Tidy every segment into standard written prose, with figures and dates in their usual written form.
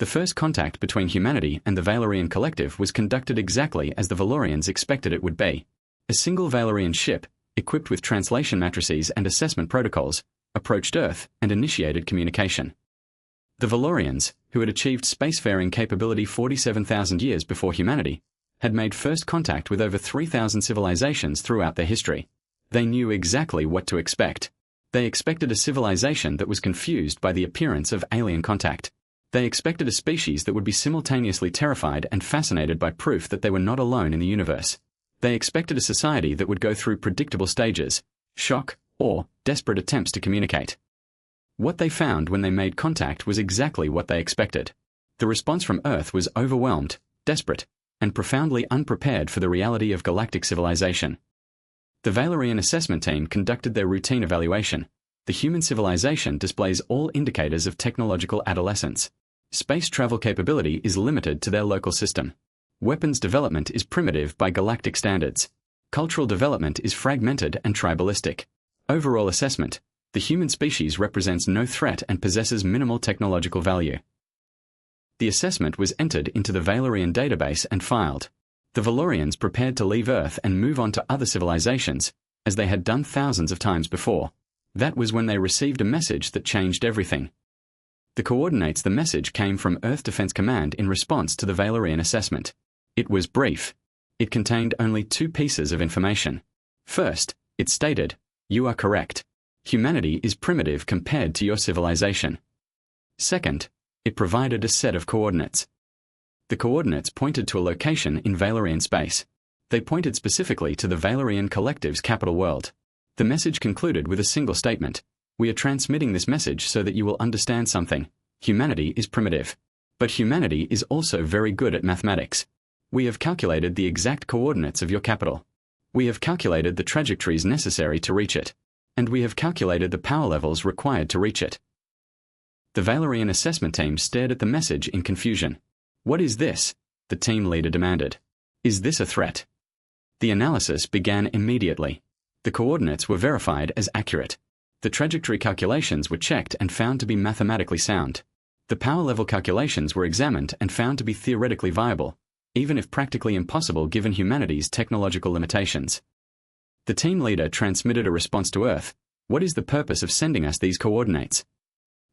The first contact between humanity and the Valorian Collective was conducted exactly as the Valorians expected it would be. A single Valorian ship, equipped with translation matrices and assessment protocols, approached Earth and initiated communication. The Valorians, who had achieved spacefaring capability 47,000 years before humanity, had made first contact with over 3,000 civilizations throughout their history. They knew exactly what to expect. They expected a civilization that was confused by the appearance of alien contact. They expected a species that would be simultaneously terrified and fascinated by proof that they were not alone in the universe. They expected a society that would go through predictable stages, shock, or desperate attempts to communicate. What they found when they made contact was exactly what they expected. The response from Earth was overwhelmed, desperate, and profoundly unprepared for the reality of galactic civilization. The Valorian assessment team conducted their routine evaluation. The human civilization displays all indicators of technological adolescence. Space travel capability is limited to their local system. Weapons development is primitive by galactic standards. Cultural development is fragmented and tribalistic. Overall assessment: the human species represents no threat and possesses minimal technological value. The assessment was entered into the Valorian database and filed. The Valorians prepared to leave Earth and move on to other civilizations, as they had done thousands of times before. That was when they received a message that changed everything. The coordinates: the message came from Earth Defense Command in response to the Valorian assessment. It was brief. It contained only 2 pieces of information. First, it stated, "You are correct. Humanity is primitive compared to your civilization." Second, it provided a set of coordinates. The coordinates pointed to a location in Valorian space. They pointed specifically to the Valorian Collective's capital world. The message concluded with a single statement: "We are transmitting this message so that you will understand something. Humanity is primitive. But humanity is also very good at mathematics. We have calculated the exact coordinates of your capital. We have calculated the trajectories necessary to reach it. And we have calculated the power levels required to reach it." The Valorian assessment team stared at the message in confusion. "What is this?" the team leader demanded. "Is this a threat?" The analysis began immediately. The coordinates were verified as accurate. The trajectory calculations were checked and found to be mathematically sound. The power level calculations were examined and found to be theoretically viable, even if practically impossible given humanity's technological limitations. The team leader transmitted a response to Earth: "What is the purpose of sending us these coordinates?"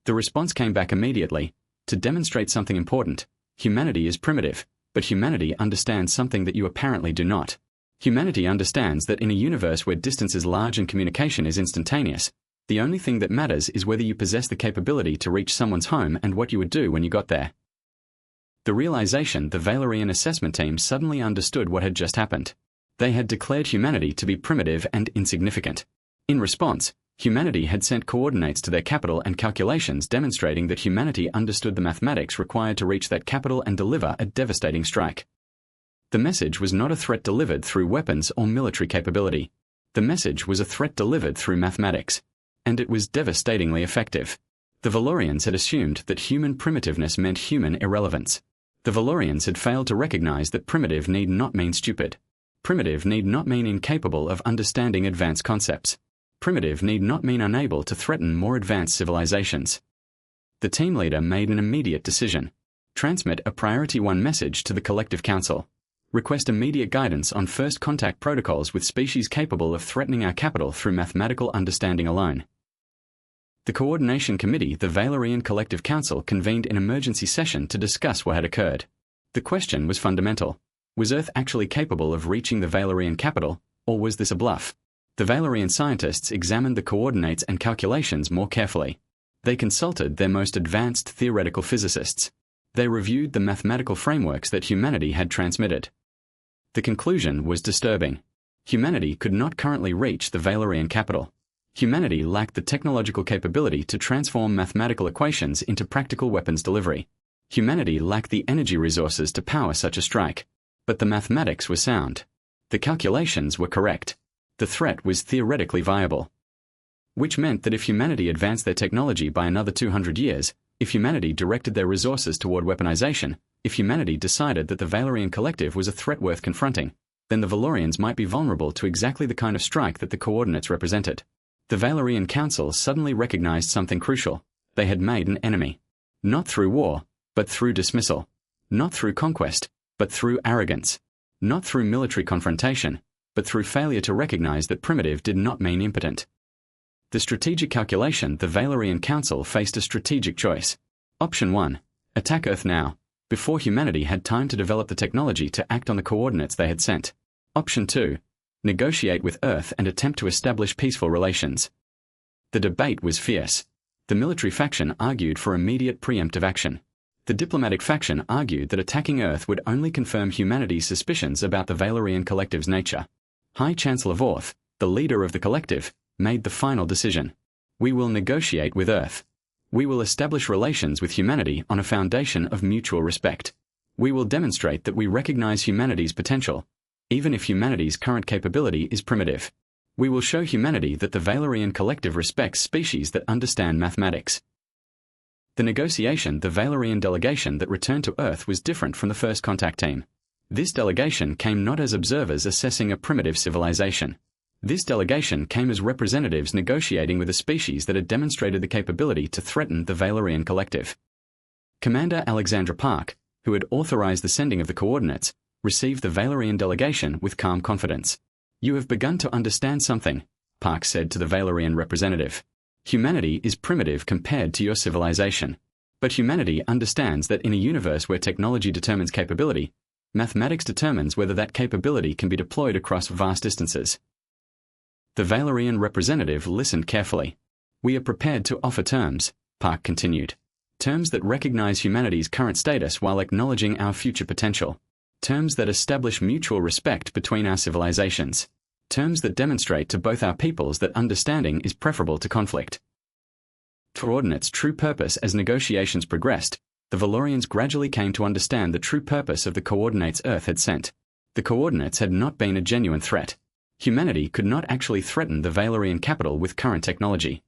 The response came back immediately: "To demonstrate something important. Humanity is primitive, but humanity understands something that you apparently do not. Humanity understands that in a universe where distance is large and communication is instantaneous, the only thing that matters is whether you possess the capability to reach someone's home and what you would do when you got there." The realization: the Valorian assessment team suddenly understood what had just happened. They had declared humanity to be primitive and insignificant. In response, humanity had sent coordinates to their capital and calculations demonstrating that humanity understood the mathematics required to reach that capital and deliver a devastating strike. The message was not a threat delivered through weapons or military capability. The message was a threat delivered through mathematics. And it was devastatingly effective. The Valorians had assumed that human primitiveness meant human irrelevance. The Valorians had failed to recognize that primitive need not mean stupid. Primitive need not mean incapable of understanding advanced concepts. Primitive need not mean unable to threaten more advanced civilizations. The team leader made an immediate decision. Transmit a Priority 1 message to the Collective Council. Request immediate guidance on first contact protocols with species capable of threatening our capital through mathematical understanding alone. The Coordination Committee, the Valorian Collective Council, convened an emergency session to discuss what had occurred. The question was fundamental. Was Earth actually capable of reaching the Valorian capital, or was this a bluff? The Valorian scientists examined the coordinates and calculations more carefully. They consulted their most advanced theoretical physicists. They reviewed the mathematical frameworks that humanity had transmitted. The conclusion was disturbing. Humanity could not currently reach the Valorian capital. Humanity lacked the technological capability to transform mathematical equations into practical weapons delivery. Humanity lacked the energy resources to power such a strike. But the mathematics were sound. The calculations were correct. The threat was theoretically viable. Which meant that if humanity advanced their technology by another 200 years, if humanity directed their resources toward weaponization, if humanity decided that the Valorian Collective was a threat worth confronting, then the Valorians might be vulnerable to exactly the kind of strike that the coordinates represented. The Valorian Council suddenly recognized something crucial. They had made an enemy. Not through war, but through dismissal. Not through conquest, but through arrogance. Not through military confrontation, but through failure to recognize that primitive did not mean impotent. The strategic calculation, the Valorian Council faced a strategic choice. Option 1. Attack Earth now, before humanity had time to develop the technology to act on the coordinates they had sent. Option 2. Negotiate with Earth and attempt to establish peaceful relations. The debate was fierce. The military faction argued for immediate preemptive action. The diplomatic faction argued that attacking Earth would only confirm humanity's suspicions about the Valorian Collective's nature. High Chancellor Vorth, the leader of the collective, made the final decision. We will negotiate with Earth. We will establish relations with humanity on a foundation of mutual respect. We will demonstrate that we recognize humanity's potential, even if humanity's current capability is primitive. We will show humanity that the Valorian Collective respects species that understand mathematics. The negotiation, the Valorian delegation that returned to Earth was different from the first contact team. This delegation came not as observers assessing a primitive civilization. This delegation came as representatives negotiating with a species that had demonstrated the capability to threaten the Valorian Collective. Commander Alexandra Park, who had authorized the sending of the coordinates, received the Valorian delegation with calm confidence. You have begun to understand something, Park said to the Valorian representative. Humanity is primitive compared to your civilization. But humanity understands that in a universe where technology determines capability, mathematics determines whether that capability can be deployed across vast distances. The Valorian representative listened carefully. We are prepared to offer terms, Park continued. Terms that recognize humanity's current status while acknowledging our future potential. Terms that establish mutual respect between our civilizations. Terms that demonstrate to both our peoples that understanding is preferable to conflict. Coordinates' true purpose. As negotiations progressed, the Valorians gradually came to understand the true purpose of the coordinates Earth had sent. The coordinates had not been a genuine threat. Humanity could not actually threaten the Valorian capital with current technology.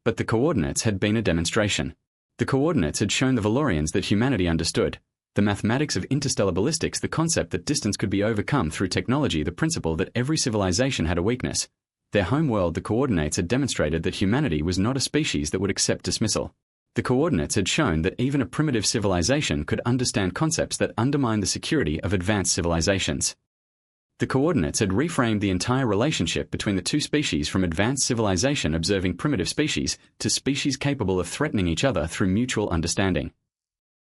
But the coordinates had been a demonstration. The coordinates had shown the Valorians that humanity understood the mathematics of interstellar ballistics, the concept that distance could be overcome through technology, the principle that every civilization had a weakness. Their homeworld, the coordinates, had demonstrated that humanity was not a species that would accept dismissal. The coordinates had shown that even a primitive civilization could understand concepts that undermine the security of advanced civilizations. The coordinates had reframed the entire relationship between the two species from advanced civilization observing primitive species to species capable of threatening each other through mutual understanding.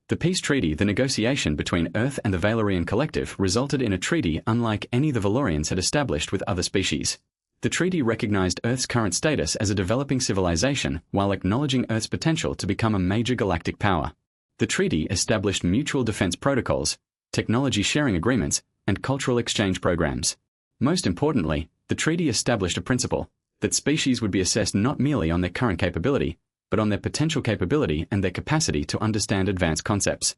The peace treaty, the negotiation between Earth and the Valorian Collective, resulted in a treaty unlike any the Valorians had established with other species. The treaty recognized Earth's current status as a developing civilization while acknowledging Earth's potential to become a major galactic power. The treaty established mutual defense protocols, technology sharing agreements, and cultural exchange programs. Most importantly, the treaty established a principle that species would be assessed not merely on their current capability, but on their potential capability and their capacity to understand advanced concepts.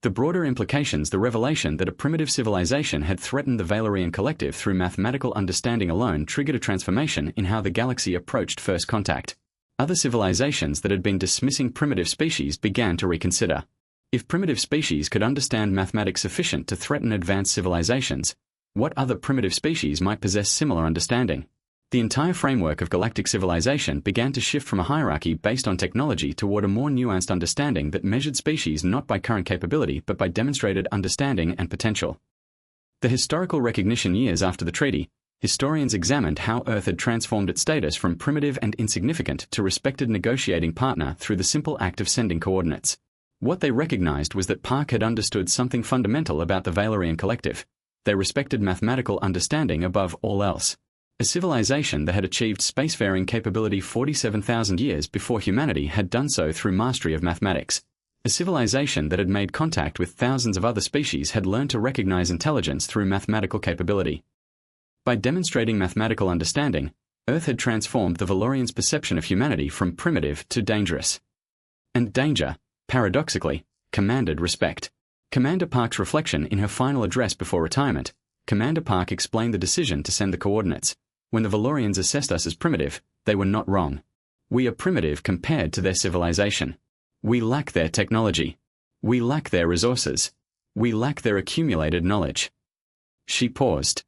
The broader implications, the revelation that a primitive civilization had threatened the Valorian Collective through mathematical understanding alone triggered a transformation in how the galaxy approached first contact. Other civilizations that had been dismissing primitive species began to reconsider. If primitive species could understand mathematics sufficient to threaten advanced civilizations, what other primitive species might possess similar understanding? The entire framework of galactic civilization began to shift from a hierarchy based on technology toward a more nuanced understanding that measured species not by current capability but by demonstrated understanding and potential. The historical recognition years after the treaty, historians examined how Earth had transformed its status from primitive and insignificant to respected negotiating partner through the simple act of sending coordinates. What they recognized was that Park had understood something fundamental about the Valorian Collective. They respected mathematical understanding above all else. A civilization that had achieved spacefaring capability 47,000 years before humanity had done so through mastery of mathematics. A civilization that had made contact with thousands of other species had learned to recognize intelligence through mathematical capability. By demonstrating mathematical understanding, Earth had transformed the Valorians' perception of humanity from primitive to dangerous. And danger, paradoxically, commanded respect. Commander Park's reflection in her final address before retirement, Commander Park explained the decision to send the coordinates. When the Valorians assessed us as primitive, they were not wrong. We are primitive compared to their civilization. We lack their technology. We lack their resources. We lack their accumulated knowledge. She paused.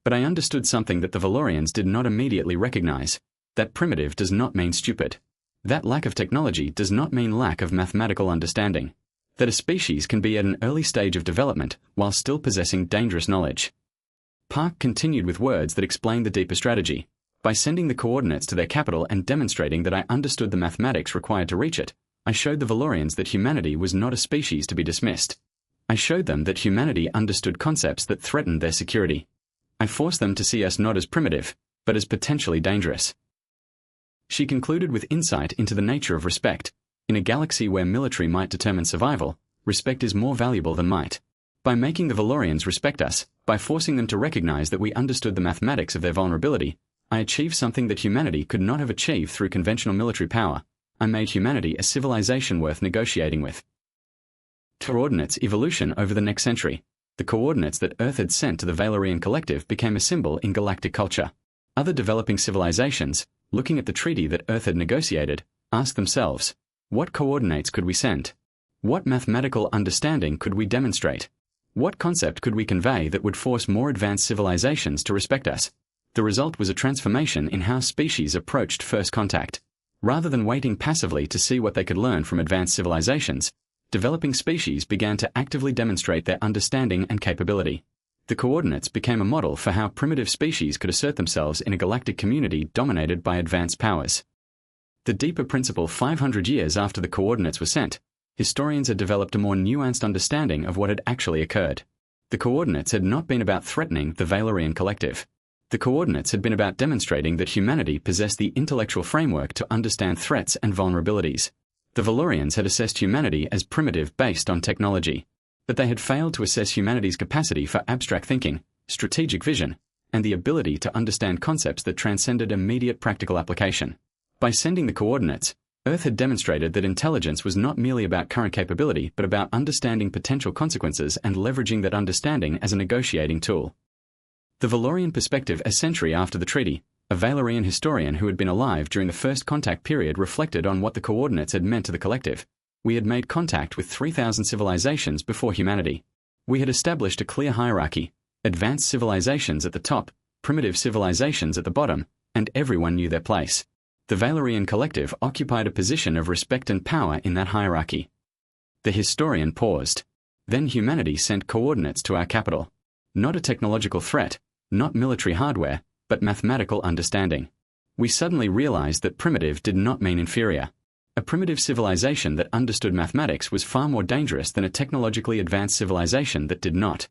But I understood something that the Valorians did not immediately recognize. That primitive does not mean stupid. That lack of technology does not mean lack of mathematical understanding. that a species can be at an early stage of development while still possessing dangerous knowledge. Park continued with words that explained the deeper strategy. By sending the coordinates to their capital and demonstrating that I understood the mathematics required to reach it, I showed the Valorians that humanity was not a species to be dismissed. I showed them that humanity understood concepts that threatened their security. I forced them to see us not as primitive, but as potentially dangerous. She concluded with insight into the nature of respect. In a galaxy where military might determine survival, respect is more valuable than might. By making the Valorians respect us, by forcing them to recognize that we understood the mathematics of their vulnerability, I achieved something that humanity could not have achieved through conventional military power. I made humanity a civilization worth negotiating with. Coordinates evolution over the next century. The coordinates that Earth had sent to the Valorian Collective became a symbol in galactic culture. Other developing civilizations, looking at the treaty that Earth had negotiated, asked themselves, what coordinates could we send? What mathematical understanding could we demonstrate? What concept could we convey that would force more advanced civilizations to respect us? The result was a transformation in how species approached first contact. Rather than waiting passively to see what they could learn from advanced civilizations, developing species began to actively demonstrate their understanding and capability. The coordinates became a model for how primitive species could assert themselves in a galactic community dominated by advanced powers. The deeper principle 500 years after the coordinates were sent, historians had developed a more nuanced understanding of what had actually occurred. The coordinates had not been about threatening the Valorian Collective. The coordinates had been about demonstrating that humanity possessed the intellectual framework to understand threats and vulnerabilities. The Valorians had assessed humanity as primitive based on technology, but they had failed to assess humanity's capacity for abstract thinking, strategic vision, and the ability to understand concepts that transcended immediate practical application. By sending the coordinates, Earth had demonstrated that intelligence was not merely about current capability but about understanding potential consequences and leveraging that understanding as a negotiating tool. The Valorian perspective a century after the treaty, a Valorian historian who had been alive during the first contact period reflected on what the coordinates had meant to the collective. We had made contact with 3,000 civilizations before humanity. We had established a clear hierarchy, advanced civilizations at the top, primitive civilizations at the bottom, and everyone knew their place. The Valorian Collective occupied a position of respect and power in that hierarchy. The historian paused. Then humanity sent coordinates to our capital. Not a technological threat, not military hardware, but mathematical understanding. We suddenly realized that primitive did not mean inferior. A primitive civilization that understood mathematics was far more dangerous than a technologically advanced civilization that did not.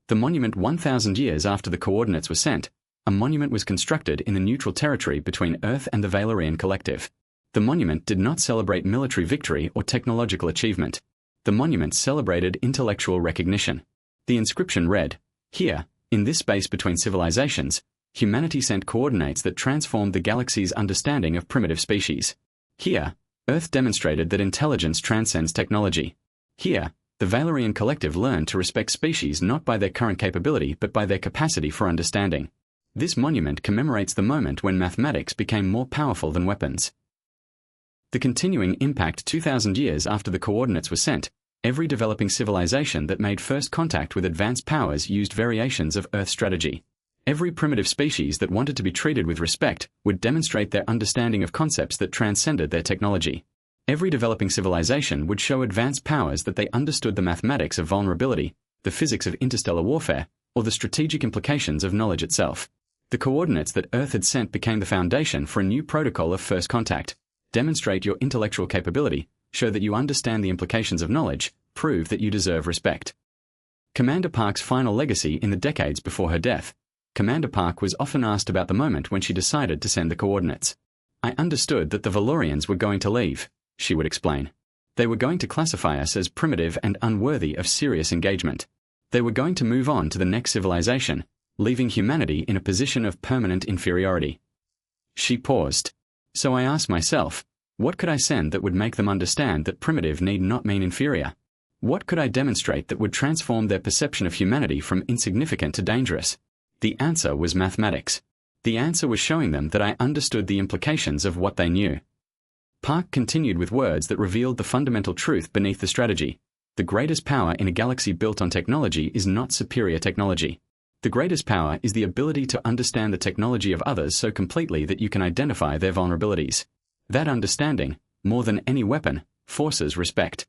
The monument 1,000 years after the coordinates were sent, a monument was constructed in the neutral territory between Earth and the Valorian Collective. The monument did not celebrate military victory or technological achievement. The monument celebrated intellectual recognition. The inscription read, "Here, in this space between civilizations, humanity sent coordinates that transformed the galaxy's understanding of primitive species. Here, Earth demonstrated that intelligence transcends technology. Here, the Valorian Collective learned to respect species not by their current capability but by their capacity for understanding." This monument commemorates the moment when mathematics became more powerful than weapons. The continuing impact 2,000 years after the coordinates were sent, every developing civilization that made first contact with advanced powers used variations of Earth strategy. Every primitive species that wanted to be treated with respect would demonstrate their understanding of concepts that transcended their technology. Every developing civilization would show advanced powers that they understood the mathematics of vulnerability, the physics of interstellar warfare, or the strategic implications of knowledge itself. The coordinates that Earth had sent became the foundation for a new protocol of first contact. Demonstrate your intellectual capability, show that you understand the implications of knowledge, prove that you deserve respect. Commander Park's final legacy in the decades before her death. Commander Park was often asked about the moment when she decided to send the coordinates. "I understood that the Valorians were going to leave," she would explain. "They were going to classify us as primitive and unworthy of serious engagement. They were going to move on to the next civilization, leaving humanity in a position of permanent inferiority." She paused. So I asked myself, what could I send that would make them understand that primitive need not mean inferior? What could I demonstrate that would transform their perception of humanity from insignificant to dangerous? The answer was mathematics. The answer was showing them that I understood the implications of what they knew. Park continued with words that revealed the fundamental truth beneath the strategy. The greatest power in a galaxy built on technology is not superior technology. The greatest power is the ability to understand the technology of others so completely that you can identify their vulnerabilities. That understanding, more than any weapon, forces respect.